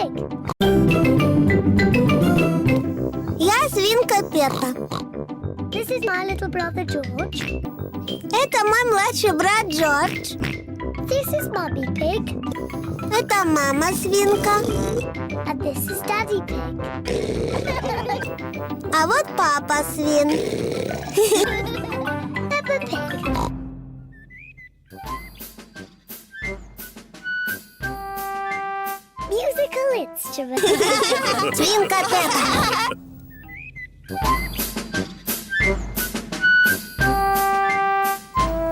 Pig. Я свинка Пеппа. This is my little brother George. Это мой младший брат Джордж. This is Mummy Pig. Это мама свинка. And this is Daddy Pig. А вот папа свин. Peppa Pig. Musical instrument. Свинка Пеппа.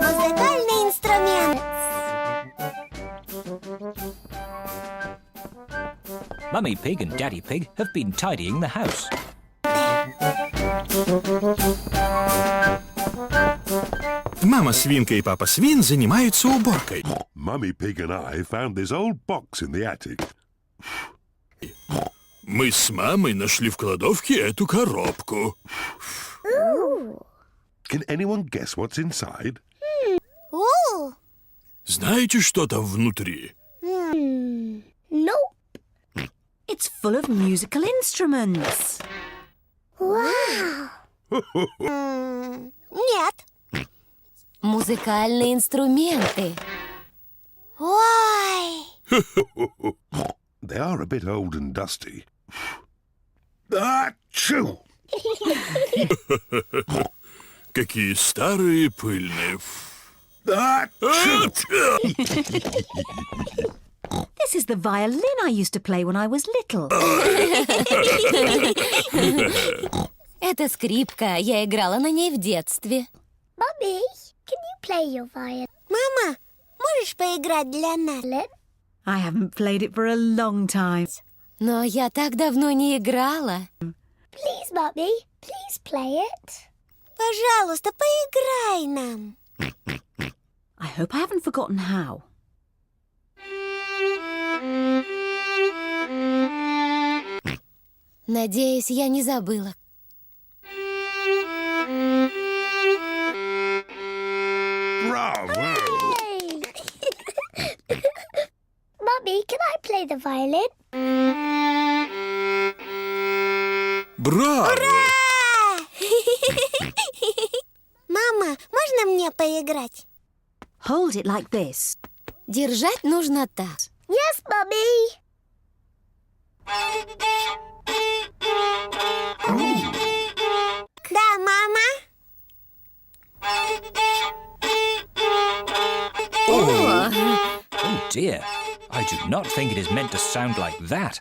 Музыкальный инструмент. Mummy Pig and Daddy Pig have been tidying the house. Мама свинка и папа свин занимаются уборкой. Mummy Pig and I found this old box in the attic. Мы с мамой нашли в кладовке эту коробку. Can anyone guess what's inside? У, Знаете, что там внутри? Nope. It's full of musical instruments. Wow. Нет. Музыкальные инструменты. Ой. They are a bit old and dusty. Achoo! Какие старые пыльные. Achoo! This is the violin I used to play when I was little. Это скрипка. Я играла на ней в детстве. Mummy, can you play your violin? Мама, можешь поиграть для нас? I haven't played it for a long time. Но я так давно не играла. Please, Mummy, please play it. Пожалуйста, поиграй нам. I hope I haven't forgotten how. Надеюсь, я не забыла. Bravo! Hey. Mummy, can I play the violin? Браво! Мама, можно мне поиграть? Hold it like this. Держать нужно так. Yes, Mummy. Да, мама. Oh dear. I do not think it is meant to sound like that.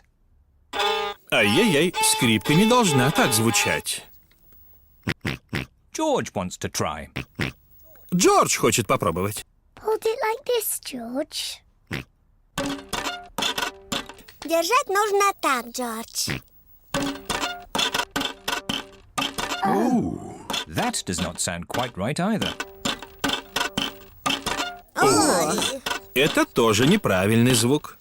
Ай-яй-яй, скрипка не должна так звучать. George wants to try. Джордж хочет попробовать. Hold it like this, George. Держать нужно так, Джордж. That does not sound quite right either. Ой. Это тоже неправильный звук.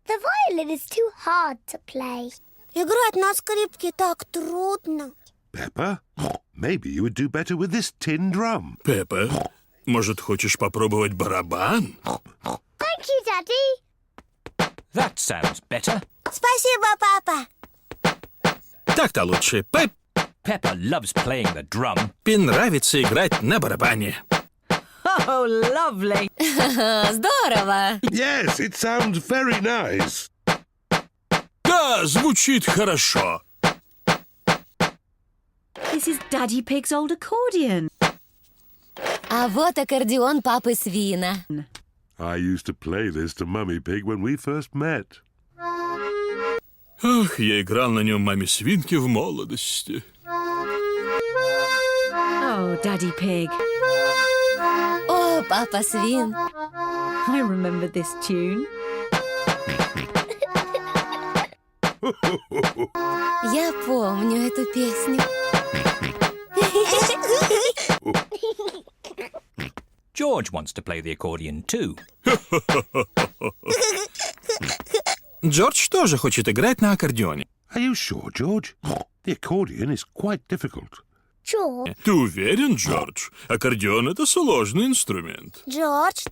The violin is too hard to play. Играть на скрипке так трудно. Peppa, maybe you would do better with this tin drum. Пеппа, может, хочешь попробовать барабан? Thank you, Daddy. That sounds better. Спасибо, папа. Так-то лучше. Пеппе Peppa loves playing the drum. нравится играть на барабане. Oh, lovely. Здорово! Yes, it sounds very nice. Да, звучит хорошо. This is Daddy Pig's old accordion. А вот аккордеон папы свина. I used to play this to Mummy Pig when we first met. Ах, я играл на нем маме свинке в молодости. Oh, Daddy Pig. О, папа свин. I remember this tune. Я помню эту песню. George wants to play the accordion too. Джордж тоже хочет играть на аккордеоне. Are you sure, George? The accordion is quite difficult. George, Ты уверен, Джордж? Аккордеон — это сложный инструмент. Джордж,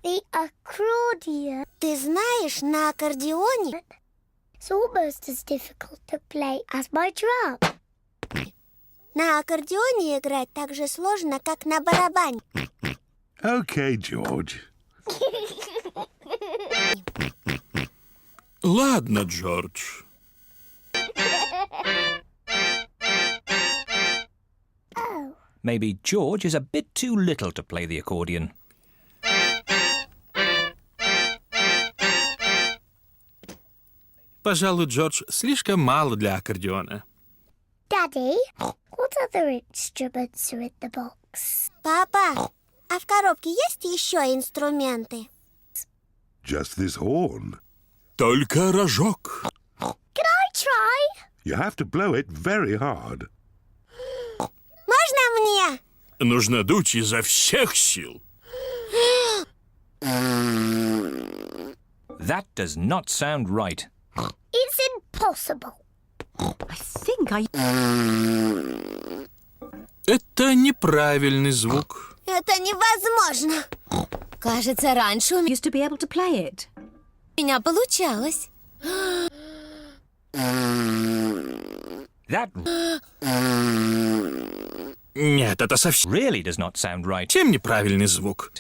the accordion. ты знаешь, на аккордеоне It's almost as difficult to play as my drum. На аккордеоне играть так же сложно, как на барабане. Okay, George. Ладно, Джордж. Maybe George is a bit too little to play the accordion. Пожалуй, Джордж слишком мало для аккордеона. Daddy, what other instruments are in the box? Папа, а в коробке есть еще инструменты? Just this horn. Только рожок. Can I try? You have to blow it very hard. Можно мне? Нужно дуть изо всех сил. That does not sound right. It's impossible. I think I Это неправильный звук. Это невозможно. Кажется, раньше у used to be able to play it. меня получалось. That Нет, это совсем really does not sound right. неправильный звук.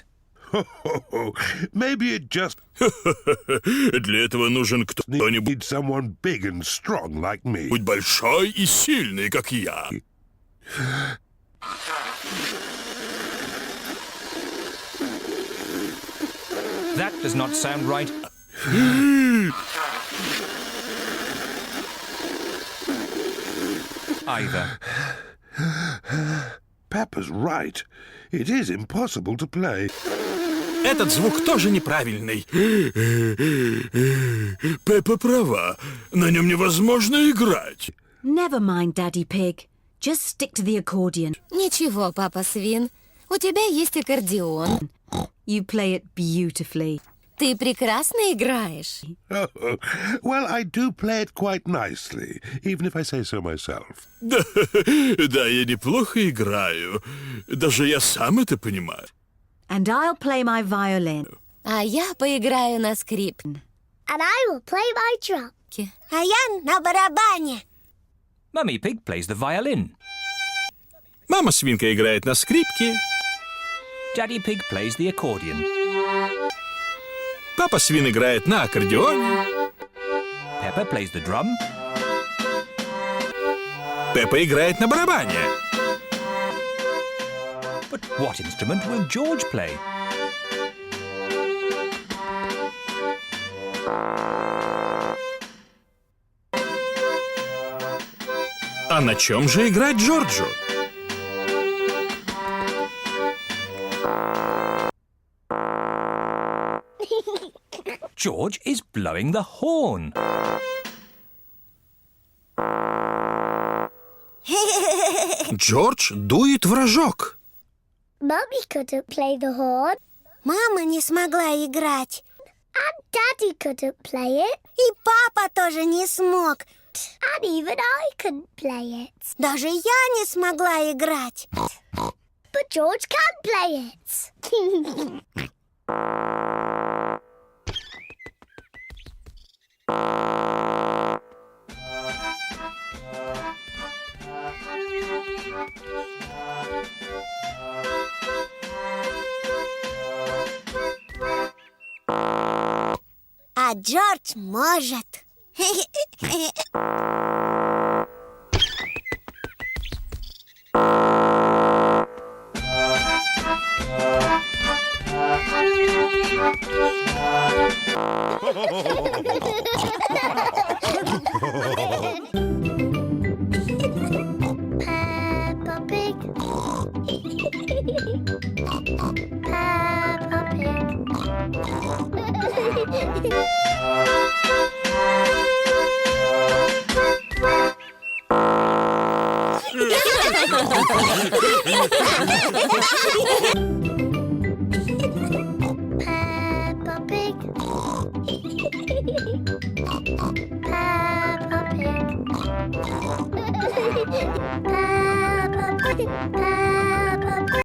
Maybe it just Для этого нужен кто-нибудь needs someone big and strong like me. большой и сильный, как я. That does not sound right. Either. Peppa's right. It is impossible to play. Этот звук тоже неправильный. Пеппа права. На нем невозможно играть. Never mind, Daddy Pig. Just stick to the accordion. Ничего, папа Свин. У тебя есть аккордеон. You play it beautifully. Ты прекрасно играешь. Oh, well, I do play it quite nicely, even if I say so myself. Да, я неплохо играю. Даже я сам это понимаю. And I'll play my violin. А я поиграю на скрипке. And I will play my drum. А я на барабане. Mummy Pig plays the violin. Мама свинка играет на скрипке. Daddy Pig plays the accordion. Папа свин играет на аккордеоне. Peppa plays the drum. Пеппа играет на барабане. But what instrument will George play? А на чем же играть Джорджу? George is blowing the horn. Джордж дует в рожок. Mummy couldn't play the horn. Мама не смогла играть. And Daddy couldn't play it. И папа тоже не смог. And even I couldn't play it. Даже я не смогла играть. But George can play it. А Джордж может. Peppa Pig. Peppa Pig.